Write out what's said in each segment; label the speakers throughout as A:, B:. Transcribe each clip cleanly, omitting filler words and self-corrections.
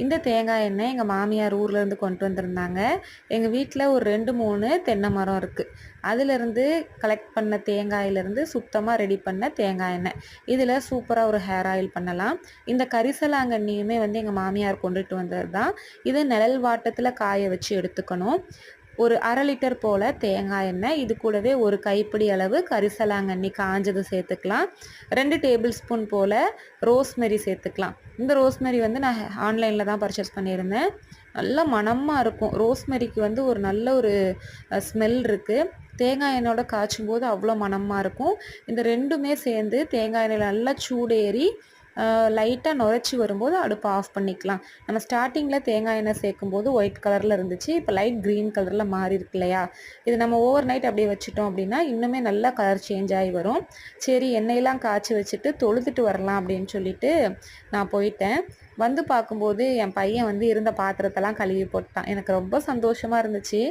A: இந்த தேங்காய் எண்ணெய் எங்கள் மாமியார் ஊர்லேருந்து கொண்டு வந்திருந்தாங்க. எங்கள் வீட்டில் ஒரு 2, 3 தென்னை மரம் இருக்குது. அதிலிருந்து கலெக்ட் பண்ண தேங்காயிலேருந்து சுத்தமாக ரெடி பண்ண தேங்காய் எண்ணெய். இதில் சூப்பராக ஒரு ஹேர் ஆயில் பண்ணலாம். இந்த கரிசலாங்கண்ணியுமே வந்து எங்கள் மாமியார் கொண்டுட்டு வந்தது தான். இது நிழல் வாட்டத்தில் காய வச்சு எடுத்துக்கணும். ஒரு 1/2 லிட்டர் போல் தேங்காய் எண்ணெய், இது கூடவே ஒரு கைப்பிடி அளவு கரிசலாங்கண்ணி காஞ்சது சேர்த்துக்கலாம். 2 டேபிள் ஸ்பூன் போல் ரோஸ்மெரி சேர்த்துக்கலாம். இந்த ரோஸ்மெரி வந்து நான் ஆன்லைனில் தான் பர்ச்சேஸ் பண்ணியிருந்தேன். நல்ல மணமாக இருக்கும். ரோஸ்மெரிக்கு வந்து ஒரு நல்ல ஒரு ஸ்மெல் இருக்குது. தேங்காய் எண்ணெயோட காய்ச்சும் போது அவ்வளோ மணமாக இருக்கும். இந்த 2மே சேர்ந்து தேங்காய் எண்ணெயில் நல்லா சூடேறி லைட்டாக நுரைச்சி வரும்போது அடுப்பை ஆஃப் பண்ணிக்கலாம். நம்ம ஸ்டார்டிங்கில் தேங்காய் எண்ணெய் சேர்க்கும்போது ஒயிட் கலரில் இருந்துச்சு. இப்போ லைட் க்ரீன் கலரில் மாறி இருக்கு இல்லையா? இது நம்ம ஓவர் நைட் அப்படியே வச்சுட்டோம் அப்படின்னா இன்னுமே நல்லா கலர் சேஞ்ச் ஆகி வரும். சரி, எண்ணெயெல்லாம் காய்ச்சி வச்சுட்டு தொழுதுட்டு வரலாம் அப்படின்னு சொல்லிட்டு நான் போயிட்டேன். வந்து பார்க்கும்போது என் பையன் வந்து இருந்த பாத்திரத்தெல்லாம் கழுவி போட்டான். எனக்கு ரொம்ப சந்தோஷமாக இருந்துச்சு.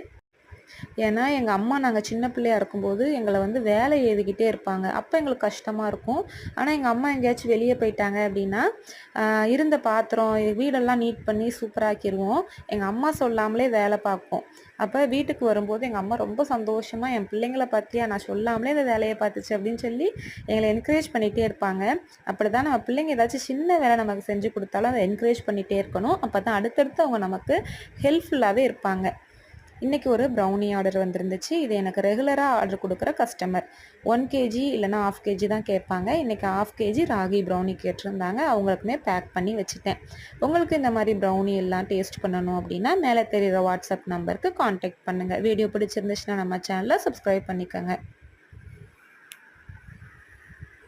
A: ஏன்னா எங்கள் அம்மா நாங்கள் சின்ன பிள்ளையா இருக்கும்போது எங்களை வந்து வேலை ஏவிக்கிட்டே இருப்பாங்க. அப்போ எங்களுக்கு கஷ்டமாக இருக்கும். ஆனால் எங்கள் அம்மா எங்கேயாச்சும் வெளியே போயிட்டாங்க அப்படின்னா இருந்த பாத்திரம் வீடெல்லாம் நீட் பண்ணி சூப்பராக்கிடுவோம். எங்கள் அம்மா சொல்லாமலே வேலை பார்ப்போம். அப்போ வீட்டுக்கு வரும்போது எங்கள் அம்மா ரொம்ப சந்தோஷமாக என் பிள்ளைங்களை பற்றியா நான் சொல்லாமலே இந்த வேலையை பார்த்துச்சு அப்படின்னு சொல்லி எங்களை என்கரேஜ் பண்ணிகிட்டே இருப்பாங்க. அப்படி தான் நம்ம பிள்ளைங்க ஏதாச்சும் சின்ன வேலை நமக்கு செஞ்சு கொடுத்தாலும் அதை என்கரேஜ் பண்ணிகிட்டே இருக்கணும். அப்போ தான் அடுத்தடுத்து அவங்க நமக்கு ஹெல்ப்ஃபுல்லாகவே இருப்பாங்க. இன்றைக்கி ஒரு ப்ரௌனி ஆர்டர் வந்திருந்துச்சு. இது எனக்கு ரெகுலராக ஆர்டர் கொடுக்குற கஸ்டமர். 1 கேஜி இல்லைனா 1/2 கேஜி தான் கேட்பாங்க. இன்றைக்கி 1/2 கேஜி ராகி ப்ரௌனி கேட்டிருந்தாங்க. அவங்களுக்குமே பேக் பண்ணி வச்சுட்டேன். உங்களுக்கு இந்த மாதிரி ப்ரௌனி எல்லாம் டேஸ்ட் பண்ணணும் அப்படின்னா மேலே தெரிகிற வாட்ஸ்அப் நம்பருக்கு கான்டாக்ட் பண்ணுங்கள். வீடியோ பிடிச்சிருந்துச்சுன்னா நம்ம சேனலை சப்ஸ்கிரைப் பண்ணிக்கோங்க.